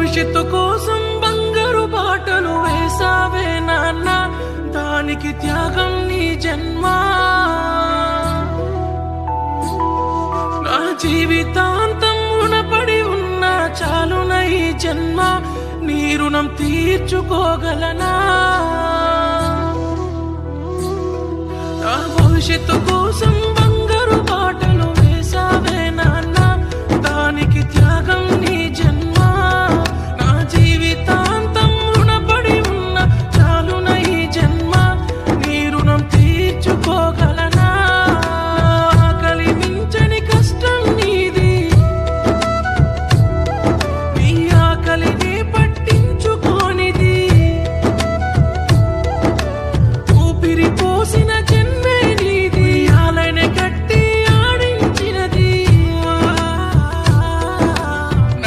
భవిష్యత్తు కోసం బంగారు బాటలు వేసావే నాన్న, దానికి త్యాగం నీ జన్మ. నా జీవితాంతం రుణపడి ఉన్నా చాలున ఈ జన్మ, నీ రుణం తీర్చుకోగలనా? నా భవిష్యత్తు కోసం బంగారు బాటలు వేసావే నాన్న, దానికి త్యాగం